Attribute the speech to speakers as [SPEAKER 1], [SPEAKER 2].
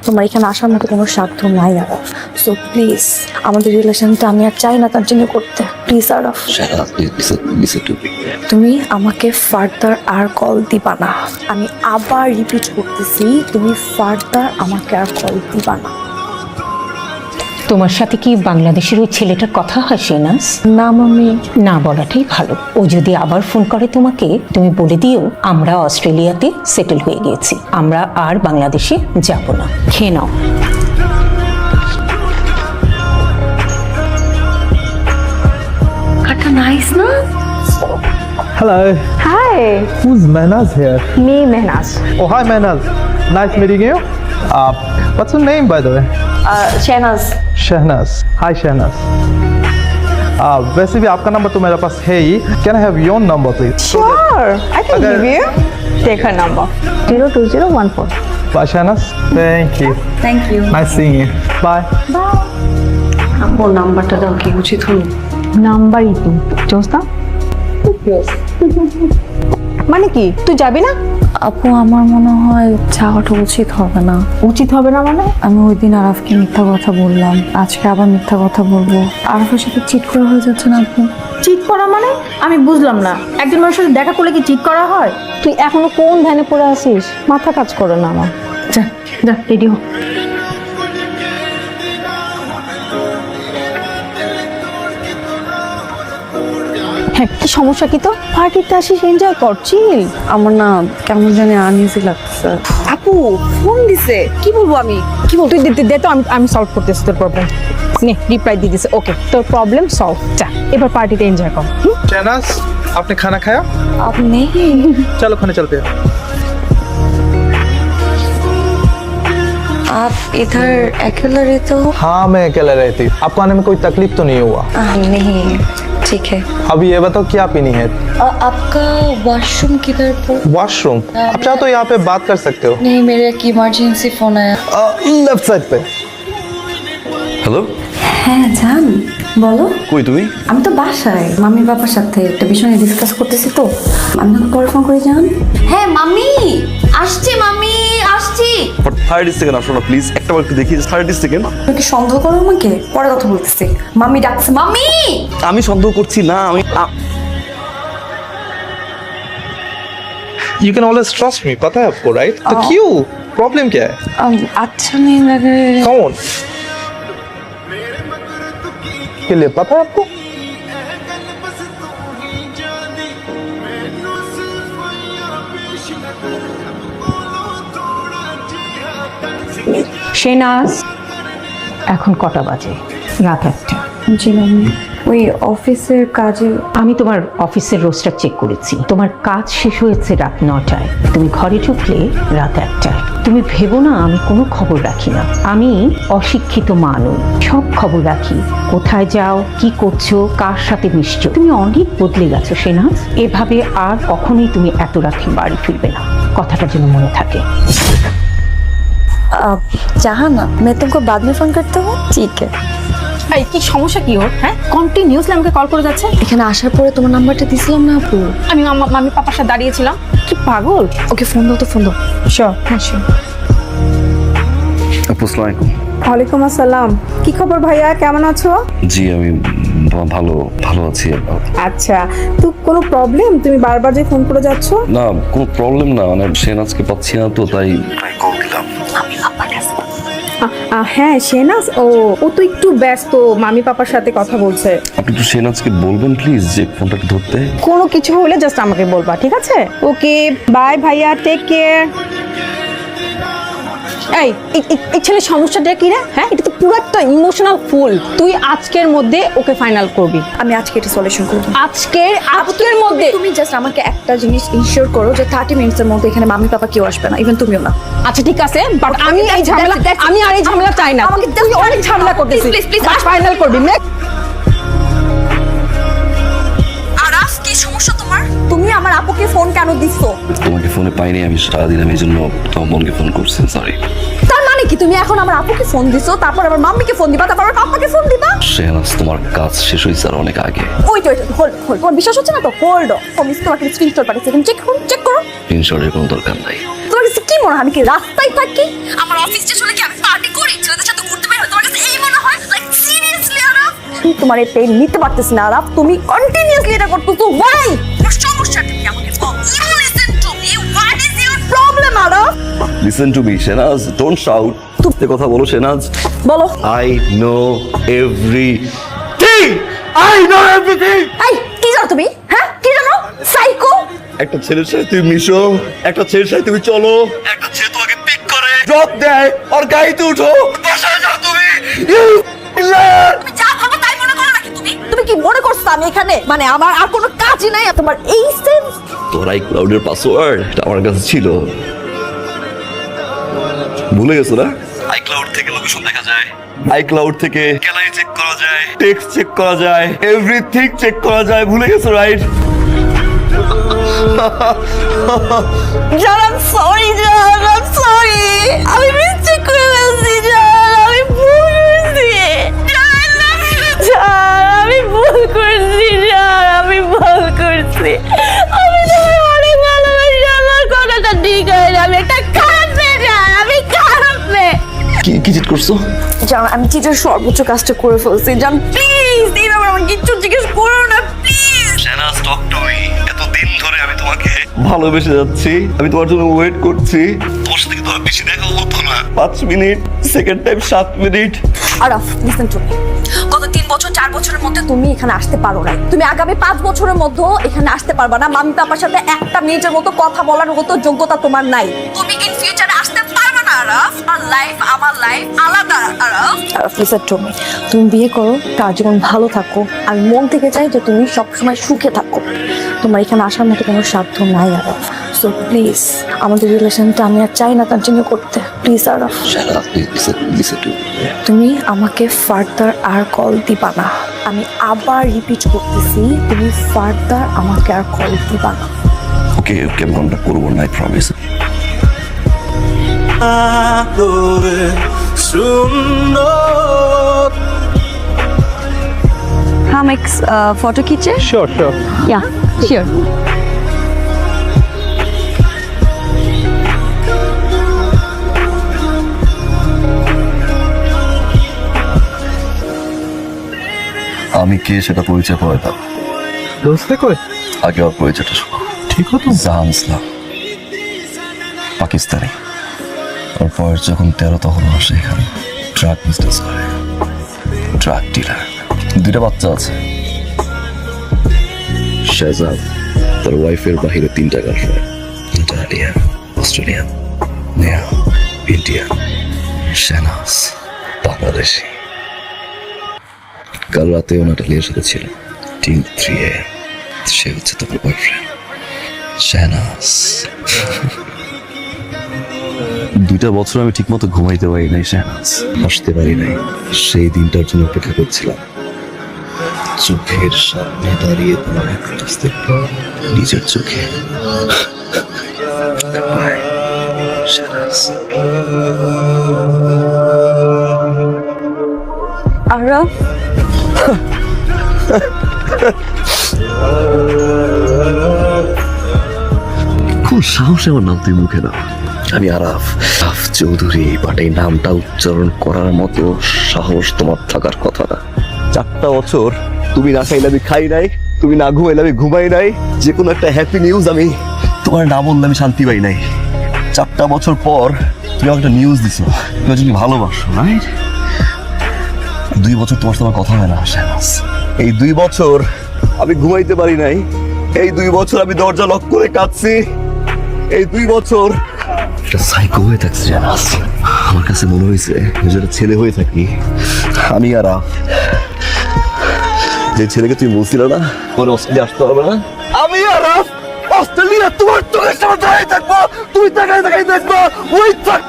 [SPEAKER 1] তোমার এখানে আসার মতো কোনো স্বার্থ নাই আর। সো প্লিজ আমাদের রিলেশনটা আমি আর চাই না কন্টিনিউ করতে। প্লিজ আরফ, তুমি আমাকে ফার্দার আর কল দিবা না। আমি আবার রিপিট করতেছি, তুমি ফার্দার আমাকে আর কল দিবা না।
[SPEAKER 2] তোমার সাথে কি বাংলাদেশের ওই ছেলেটার কথা হয় শেনাজ?
[SPEAKER 1] না মামি।
[SPEAKER 2] না বলাটাই ভালো। ও যদি আবার ফোন করে তোমাকে, তুমি বলে দিও আমরা অস্ট্রেলিয়াতে সেটেল হয়ে গিয়েছি, আমরা আর বাংলাদেশে যাব না। খেয়ে নাও।
[SPEAKER 1] কাটা নাইস না?
[SPEAKER 3] Hello,
[SPEAKER 4] Hi,
[SPEAKER 3] who's Mehnaz here?
[SPEAKER 4] me Mehnaz.
[SPEAKER 3] Oh, hi Mehnaz. Nice meeting you. What's your name, by the way?
[SPEAKER 1] Shehnaz.
[SPEAKER 3] Shehnaz. Hi Shehnaz. वैसे भी आपका नंबर तो मेरे पास है ही. Can I have your number, please?
[SPEAKER 4] Sure, I can
[SPEAKER 3] Okay.
[SPEAKER 4] give you. Take her number. 02014.
[SPEAKER 3] Bye, Shehnaz. Thank you.
[SPEAKER 1] Thank you.
[SPEAKER 3] Nice seeing you. Bye.
[SPEAKER 1] ও নাম্বারটা দাও, কি উচিত হলো?
[SPEAKER 4] নাম্বারই তো জোস্তা মানে কি তুই যাবি না?
[SPEAKER 1] আপু আমার মনে হয় যাওয়াটা উচিত হবে না।
[SPEAKER 4] উচিত হবে না মানে?
[SPEAKER 1] আমি ওই দিন আরাফকে মিথ্যা কথা বললাম, আজকে আবার মিথ্যা কথা বলবো। আরাফের সাথে চিট করা হয়ে যাচ্ছে না আপু?
[SPEAKER 4] চিট করা মানে? আমি বুঝলাম না, একজন মানুষের সাথে দেখা করলে কি চিট করা হয়? তুই এখনো কোন ধ্যানে পড়ে আছিস? মাথা কাজ করে না আমার। যা যা রেডি হ। হ্যাঁ, কি সমস্যা কি তো? পার্টিতে আসিস, এনজয় করছিস।
[SPEAKER 1] আমার না কেমন জানি আনইজি লাগছে।
[SPEAKER 4] আপু ফোন দিছে, কি বলবো আমি? কি বল তুই দে তো, আমি সলভ করতেছি তোর প্রবলেম। নে রিপ্লাই দিয়ে দিছে, ওকে তোর প্রবলেম সলভ। যা এবার পার্টিতে এনজয় কর।
[SPEAKER 3] Shehnaz, आपने खाना खाया?
[SPEAKER 1] আপনি
[SPEAKER 3] चलो खाने चलते हैं.
[SPEAKER 1] आप इधर अकेला रहते हो?
[SPEAKER 3] हाँ, मैं अकेला रहती. आपको आने में कोई तकलीफ तो नहीं हुआ?
[SPEAKER 1] नहीं, ठीक है।
[SPEAKER 3] अभी ये बताओ क्या पीनी है?
[SPEAKER 1] आपका वॉशरूम किधर पर?
[SPEAKER 3] वॉशरूम. आप चाहो तो यहाँ पे बात कर सकते हो.
[SPEAKER 1] नहीं, मेरे एक इमरजेंसी फोन आया।
[SPEAKER 3] लेफ्ट साइड पे.
[SPEAKER 5] হ্যালো,
[SPEAKER 1] হ্যাঁ জান, বলো।
[SPEAKER 5] কই তুমি?
[SPEAKER 1] আমি তো বাসায় মাম্মি বাবার সাথে একটা বিষয় নিয়ে ডিসকাস করতেছি, তো আমি তোমাকে পরে ফোন করে যান। হ্যাঁ মাম্মি আসছি, মাম্মি আসছি।
[SPEAKER 5] 30 সেকেন্ড আসো না প্লিজ, একটা বার একটু দেখি। 30 সেকেন্ড।
[SPEAKER 1] তুমি কি সন্দেহ করো আমাকে? পরে কথা বলতেছি। মাম্মি ডাকছে, মাম্মি।
[SPEAKER 5] আমি সন্দেহ করছি না, আমি
[SPEAKER 3] You can always trust me, पता है आपको, right? तो क्यों? प्रॉब्लम क्या है?
[SPEAKER 1] अच्छा नहीं लगे।
[SPEAKER 3] कौन? के लिए पता है आपको?
[SPEAKER 2] শেনাজ, এখন কটা বাজে? রাত 1টা।
[SPEAKER 1] জি মাম্মি, ওই অফিসের কাজে।
[SPEAKER 2] আমি তোমার অফিসের রোস্টার চেক করেছি, তোমার কাজ শেষ হয়েছে রাত 9টায়, তুমি ঘরে ঢুকলে রাত 1টায়। তুমি ভেবো না আমি কোনো খবর রাখি না, আমি অশিক্ষিত মানুষ, সব খবর রাখি। কোথায় যাও, কি করছো, কার সাথে মিশছো। তুমি অনেক বদলে গেছো শেনাজ, এভাবে আর কখনোই তুমি এত রাতে বাড়ি ফিরবে না, কথাটা যেন মনে থাকে।
[SPEAKER 1] चाहा ना मैं तुमको बाद में फोन करता हूँ, ठीक है?
[SPEAKER 4] এই কি সমস্যা কি ওর? হ্যাঁ, কন্টিনিউসলি আমাকে কল করে যাচ্ছে।
[SPEAKER 1] এখানে আসার পরে তোমার নাম্বারটা দিছিলাম না আপু?
[SPEAKER 4] আমি মামি পাপার সাথে দাঁড়িয়েছিলাম। কি পাগল।
[SPEAKER 1] ওকে ফোন দাও তো, ফোন দাও।
[SPEAKER 4] শিওর, হ্যাঁ শিওর।
[SPEAKER 5] আপু আসসালামু আলাইকুম।
[SPEAKER 4] ওয়ালাইকুম আসসালাম। কি খবর ভাইয়া, কেমন আছো?
[SPEAKER 5] জি আমি ভালো আছি।
[SPEAKER 4] আচ্ছা, তো কোনো প্রবলেম? তুমি বারবার যে ফোন করে যাচ্ছ।
[SPEAKER 5] না কোনো প্রবলেম না, মানে শেনাজকে পাচ্ছি না তো তাই কল দিলাম।
[SPEAKER 4] হ্যাঁ শেনাজ, ও তো একটু ব্যস্ত, মামি পাপার সাথে কথা বলছে।
[SPEAKER 5] আপনি একটু শেনাজকে বলবেন প্লিজ যে ফোনটা ধরতে।
[SPEAKER 4] কোনো কিছু হলে জাস্ট আমাকে বলবা, ঠিক আছে? ওকে বাই ভাইয়া, টেক কেয়ার। এই ছেলের সমস্যাটা কি রে? হ্যাঁ, এটা তো পুরো একটা ইমোশনাল ফুল। তুই আজকের মধ্যে ওকে ফাইনাল করবি।
[SPEAKER 1] আমি আজকে এটা সলিউশন করব।
[SPEAKER 4] আজকের মধ্যে
[SPEAKER 1] তুমি জাস্ট আমাকে একটা জিনিস ইনশিওর করো যে 30 মিনিটসের মধ্যে এখানে মাম্মি পাপা কেউ আসবে না, ইভেন তুমিও না।
[SPEAKER 4] আচ্ছা ঠিক আছে, বাট আমি আর এই ঝামেলা চাই না। তুই অনেক ঝামেলা করতেছিস, প্লিজ ফাইনাল করবি।
[SPEAKER 1] আরাফ, কি সমস্যা তোমার? তুমি আমার আপুকে ফোন কেন দিছো?
[SPEAKER 5] তোমাকে ফোনে পাইনি আমি সারাদিন, আমি এই জন্য তোমার বোনকে ফোন করছি, সরি।
[SPEAKER 1] তার মানে কি তুমি এখন আমার আপুকে ফোন দিছো, তারপর আবার মাম্মিকে ফোন দিবা, তারপর আবার পাপাকে ফোন দিবা?
[SPEAKER 5] শেহনাজ তোমার কাজ শেষ হয়েছে আর অনেক আগে।
[SPEAKER 1] ওয়েট হোল্ড, তোমার বিশ্বাস হচ্ছে না তো? হোল্ড। আমি তোমাকে স্ক্রিনশট পাঠিয়েছি, তুমি চেক করো।
[SPEAKER 5] ইনশোরের কোনো দরকার নাই।
[SPEAKER 1] তোমার কাছে কি মনে হয় আমি কি রাস্তায় থাকি? আমার অফিস স্টেশনে কি আমি আমি তোমার এই পেন নিতে পারতেছি না আরাফ, তুমি কন্টিনিউয়াসলি এটা করতেছো। ওয়াই? তোমার সমস্যাটা কি আমাকে বল। You listen to me, what is your problem Araf?
[SPEAKER 5] Listen to me Shehnaz, don't shout. তুমি কথা বলো শেহনাজ।
[SPEAKER 1] বলো।
[SPEAKER 5] I know everything, I know everything.
[SPEAKER 1] এই কি জানো তুমি? হ্যাঁ কি জানো? সাইকো।
[SPEAKER 5] একটা ছেলের সাথে তুমি মিশো, একটা ছেলের সাথে তুমি চলো, একটা ছেলে তোমাকে পিক করে ড্রপ দেয় আর গাড়িতে উঠো, বাসায় যাও তুমি।
[SPEAKER 1] তুমি যা ভাবো তাই মনে করো নাকি তুমি? তুমি কি মনে করছো আমি এখানে মানে আমার আর কোনো কাজই নাই? আর তোমার এই সেন্স।
[SPEAKER 5] তোর আইক্লাউডের পাসওয়ার্ড আমার কাছে ছিল, ভুলে গেছো না? আইক্লাউড থেকে লোকেশন দেখা যায়, আইক্লাউড থেকে গ্যালারি চেক করা যায়, টেক্সট চেক করা যায়, এভরিথিং চেক করা যায়, ভুলে গেছো রাইট?
[SPEAKER 1] জান, I'm sorry জান, I'm sorry, আমি মিস্টেক করে ফেলছি জান, আমি ভুল করেছি জান, I love you জান, আমি ভুল করেছি জান, আমি ভুল করেছি, আমি তোমায় অনেক ভালোবাসি, আমার কথাটা ঠিক হয় না, আমি একটা খারাপ মেয়ে জান, আমি খারাপ মেয়ে
[SPEAKER 5] কি চিট করছো?
[SPEAKER 1] জান। আমি চিটের সর্বোচ্চ কাজটা করে ফেলছি জান, প্লিজ এইভাবে আমার কিচ্ছু জিজ্ঞেস করো না please.
[SPEAKER 5] Shehnaz, talk to me. এতদিন ধরে আমি তোমাকে ভালোবেসে যাচ্ছি, আমি তোমার জন্য ওয়েট করছি, তোমার সাথে কি তোমার বেশি দেখা হতো না? 5 minute, second time 7 minute.
[SPEAKER 1] Araf, listen to me. গত 3 বছর 4 বছরের মধ্যে তুমি এখানে আসতে পারো না, তুমি আগামী 5 বছরের মধ্যে এখানে আসতে পারবা না। মাম্মি পাপার সাথে একটা মিনিটের মতো কথা বলার মতো যোগ্যতা তোমার নাই, তুমি ইন ফিউচারে আসতে পারবে না আরাফ। আমার লাইফ আলাদা Araf. Araf, listen to me. তুমি বিয়ে করো, তার জীবন ভালো থাকো, আমি মন থেকে চাই যে তুমি সবসময় সুখে থাকো। তোমার এখানে আসার মতো কোনো সাধ্য নাই আরাফ। সো প্লিজ, আমাদের রিলেশনটা আমি আর চাই না কন্টিনিউ করতে, please Araf.
[SPEAKER 5] Shehnaz, listen to me.
[SPEAKER 1] তুমি আমাকে ফার্দার আর কল দিবা না, আমি আবার রিপিট করতেছি, তুমি ফার্দার আমাকে আর কল দিবা না।
[SPEAKER 5] ওকে, আমি কন্ট্যাক্ট করবো না, আই প্রমিস।
[SPEAKER 1] हम एक फोटो खींचे?
[SPEAKER 3] Sure, sure.
[SPEAKER 1] या श्योर।
[SPEAKER 5] আমি কে সেটা পরিচয় পড়াতাম,
[SPEAKER 3] दोस्ती कोई
[SPEAKER 5] আগে ওর পরিচয়টা শোনো।
[SPEAKER 3] ठीक हो तुम?
[SPEAKER 5] জাহান ইসলাম, পাকিস্তানি। ওর বয়স যখন 13 তখন আসে এখানে, ড্রাগ বিজনেস করে, ড্রাগ ডিলার। 2টা বাচ্চা আছে, শাহজাদ, তার ওয়াইফের বাহিরে 3টা girlfriend, Italian, Australian, Neha, Indian, Shehnaz, Bangladeshi. কাল রাতে ও নাটালিয়ার সাথে ছিল টিল 3 AM। সে হচ্ছে তোমার বয়ফ্রেন্ড শেহনাজ। 2টা বছর আমি ঠিকমতো ঘুমাইতে পারি নাই শেহনাজ, হাসতে পারি নাই। সেই দিনটার জন্য অপেক্ষা করছিলাম। চোখের সামনে দাঁড়িয়ে তোমার একটা দেখবো, নিজের চোখে। Goodbye, শেহনাজ।
[SPEAKER 1] আরাফ,
[SPEAKER 5] খুব সাহসে আমার নাম তুই মুখে দাও। আমি আরাফ চৌধুরী, বাট এই নামটা উচ্চারণ করার মতো সাহস তোমার থাকার কথা না। 4টা বছর তুমি না খাইলে আমি খাই নাই, তুমি না ঘুমাইলে আমি ঘুমাই নাই। যে কোনো একটা হ্যাপি নিউজ আমি তোমার না বললে আমি শান্তি পাই নাই। 4টা বছর পর তুমি আমাকে একটা নিউজ দিছো, তুমি যদি ভালোবাসো, রাইট? 2 বছর তোমার সাথে আমার কথা হয় না শেহনাজ। এই 2 বছর আমি ঘুমাইতে পারি নাই, এই 2 বছর আমি দরজা লক করে কাঁদছি, এই 2 বছর একটা সাইকো হয়ে থাকছে শেহনাজ। আমার কাছে মনে হয়েছে যেটা ছেলে হয়ে থাকি আমি। আর যে ছেলেকে তুমি বলছিলে না তোমার অস্ট্রেলিয়া আসতে হবে না, আমি আর অস্ট্রেলিয়া তোমার চোখের সামনে দাঁড়িয়ে থাকবো, তুমি তাকাই দেখবো, ওই থাক